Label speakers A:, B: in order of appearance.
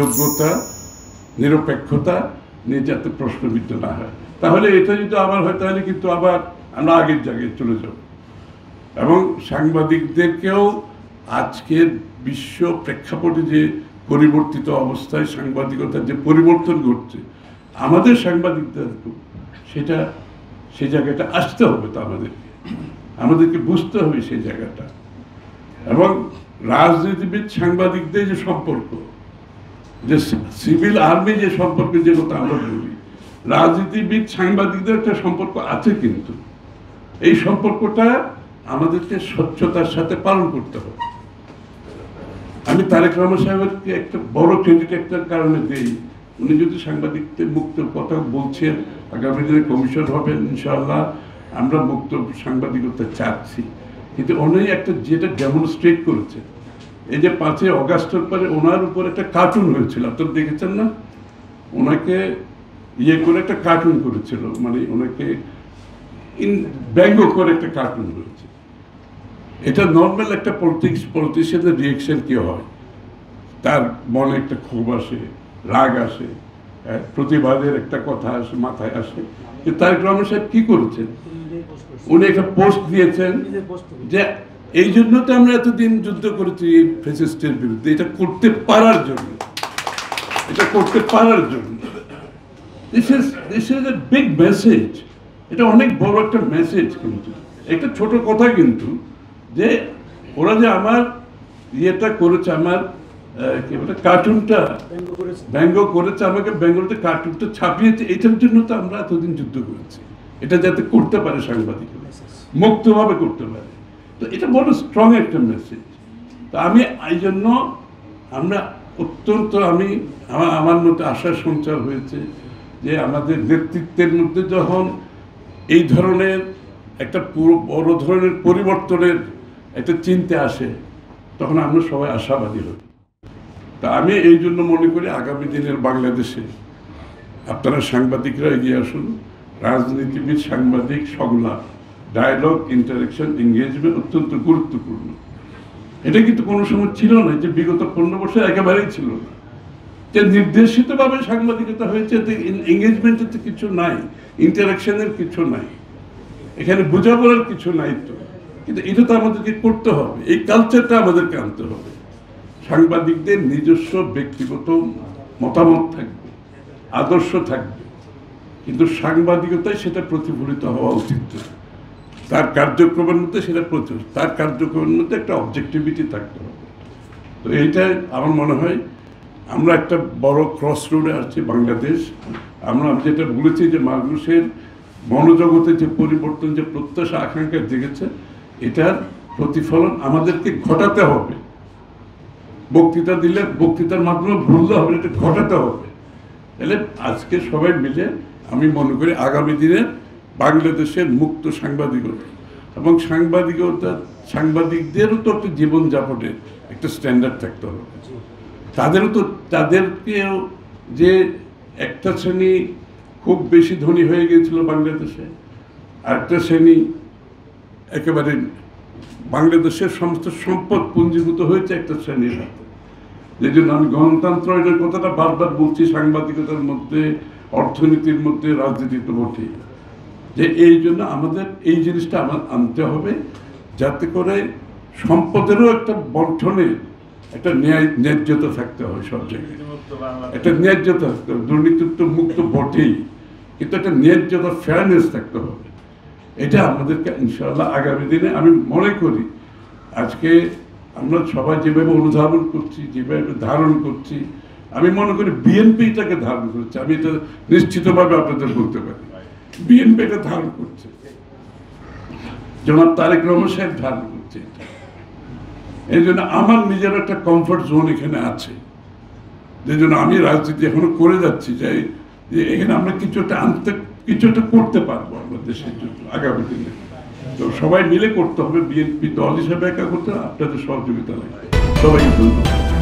A: যোগ্যতা নিরপেক্ষতা নিয়ে যাতে প্রশ্নবিদ্ধ না হয়, তাহলে এটা যদি আবার হয় তাহলে কিন্তু আবার আমরা আগের জায়গায় চলে যাব। এবং সাংবাদিকদেরকেও আজকের বিশ্ব প্রেক্ষাপটে যে পরিবর্তিত অবস্থায় সাংবাদিকতার যে পরিবর্তন ঘটছে, আমাদের সাংবাদিকদেরকেও সেই জায়গাটা আসতে হবে। তো আমাদেরকে বুঝতে হবে সেই জায়গাটা। এবং রাজনীতিবিদ সাংবাদিকদের যে সম্পর্ক, যে সিভিল আর্মি যে সম্পর্কে যে কথা আমরা বলি, রাজনীতিবিদ সাংবাদিকদের একটা সম্পর্ক আছে, কিন্তু এই সম্পর্কটা আমাদেরকে স্বচ্ছতার সাথে পালন করতে হবে। আমি তারেক রহমান সাহেবকে একটা বড় ক্রেডিট একটার কারণে দিই, উনি যদি সাংবাদিকদের মুক্ত কথা বলছেন, আগামী দিনে কমিশন হবেন ইনশাআল্লাহ, আমরা মুক্ত সাংবাদিকতা চাচ্ছি, কিন্তু উনি একটা যেটা ডেমনস্ট্রেট করেছে, এই যে 5ই অগাস্টের পরে ওনার উপর একটা কার্টুন হয়েছিল, আপনারা দেখেছেন না? ওনাকে করে একটা কার্টুন করেছিল, মানে ওনাকে ব্যঙ্গ করে একটা কার্টুন হয়েছে। এটা নর্মাল একটা পলিটিশিয়ানের রিয়েকশন কি হয়, তার মনে একটা ক্ষোভ আসে, রাগ আসে, প্রতিবাদের একটা কথা আসে, মাথায় আসে। কিন্তু তারেক রহমান সাহেব কি করেছেন, উনি একটা পোস্ট দিয়েছেন যে এই জন্য তো আমরা এতদিন যুদ্ধ করেছি ফ্যাসিস্টের বিরুদ্ধে, এটা করতে পারার জন্য, এটা করতে পারার জন্য। This is a big message, এটা অনেক বড় একটা মেসেজ। কিন্তু একটা ছোট কথা, কিন্তু যে ওরা যে আমার ইয়েটা করেছে, আমার কি বলে কার্টুনটা ব্যঙ্গ করেছে, আমাকে বেঙ্গলতে কার্টুনটা ছাপিয়েছে, এটার জন্য তো আমরা এতদিন যুদ্ধ করেছি, এটা যাতে করতে পারে সাংবাদিকরা, মুক্তভাবে করতে পারে। তো এটা বড় স্ট্রং একটা মেসেজ। তো আমি এই জন্য আমরা অত্যন্ত আমার মধ্যে আশার সঞ্চার হয়েছে যে আমাদের নেতৃত্বের মধ্যে যখন এই ধরনের একটা বড় ধরনের পরিবর্তনের একটা চিন্তা আসে, তখন আমরা সবাই আশাবাদী হই। তা আমি এই জন্য মনে করি আগামী দিনের বাংলাদেশে আপনারা সাংবাদিকরা এগিয়ে আসুন, রাজনীতিবিদ সাংবাদিক সংলাপ, ডায়ালগ, ইন্টারেকশন, এঙ্গেজমেন্ট অত্যন্ত গুরুত্বপূর্ণ। এটা কিন্তু কোনো সময় ছিল না, যে বিগত 15 বছর একেবারেই ছিল না, যে নির্দেশিতভাবে সাংবাদিকতা হয়েছে, এঙ্গেজমেন্টের তো কিছু নাই, ইন্টারাকশনের কিছু নাই, এখানে বোঝাপড়ার কিছু নাই। তো কিন্তু এটা তো আমাদেরকে করতে হবে, এই কালচারটা আমাদেরকে আনতে হবে। সাংবাদিকদের নিজস্ব ব্যক্তিগত মতামত থাকবে, আদর্শ থাকবে, কিন্তু সাংবাদিকতায় সেটা প্রতিফলিত হওয়া উচিত। তার কার্যক্রমের মধ্যে তার কার্যক্রমের মধ্যে একটা অবজেক্টিভিটি থাকতে হবে। তো এইটাই আমার মনে হয় আমরা একটা বড় ক্রস রোডে আসছি বাংলাদেশ। আমরা যেটা বলেছি যে মানুষের মনোজগতে যে পরিবর্তন, যে প্রত্যাশা আকাঙ্ক্ষা জেগেছে, এটার প্রতিফলন আমাদেরকে ঘটাতে হবে। বক্তৃতা দিলে বক্তৃতার মাধ্যমে ভুলতে হবে, এটা ঘটাতে হবে। তাহলে আজকে সবাই মিলে আমি মনে করি আগামী দিনে বাংলাদেশের মুক্ত সাংবাদিকতা, এবং সাংবাদিকদেরও তো একটা জীবনযাপনের একটা স্ট্যান্ডার্ড থাকতে হবে। তাদেরকেও যে একটা শ্রেণী খুব বেশি ধনী হয়ে গিয়েছিল বাংলাদেশে, আরেকটা শ্রেণী একেবারে বাংলাদেশের সমস্ত সম্পদ পুঞ্জীভূত হয়েছে একটা শ্রেণীর হাতে। যে জন্য আমি গণতন্ত্রের কথাটা বারবার বলছি, সাংবাদিকতার মধ্যে, অর্থনীতির মধ্যে, রাজনীতিতে বটে, যে এই জন্য আমাদের এই জিনিসটা আনতে হবে, যাতে করে সম্পদেরও একটা বন্টনের একটা ন্যায্যতা থাকতে হবে সব জায়গায়, একটা ন্যায্যতা থাকতে হবে। দুর্নীতি মুক্ত বটেই, কিন্তু একটা ন্যায্যতা, ফেয়ারনেস থাকতে হবে। এটা আমাদেরকে ইনশাআল্লাহ আগামী দিনে আমি মনে করি, আজকে আমরা সবাই যেভাবে অনুধাবন করছি, যেভাবে ধারণ করছি, আমি মনে করি বিএনপি এটাকে ধারণ করছে। আমি এটা নিশ্চিতভাবে আপনাদের বলতে পারি, বিএনপি এটা ধারণ করছে, জনাব তারেক রহমান সাহেব ধারণ করছে। এই জন্য আমার নিজের একটা কমফোর্ট জোন এখানে আছে, যে জন্য আমি রাজনীতি এখনো করে যাচ্ছি, যে এখানে আমরা কিছু একটা করতে পারবো আমরা দেশের জন্য আগামী দিনে। তো সবাই মিলে করতে হবে, বিএনপি দল হিসেবে একা করতে, আপনাদের সহযোগিতা লাগবে। সবাইকে ধন্যবাদ।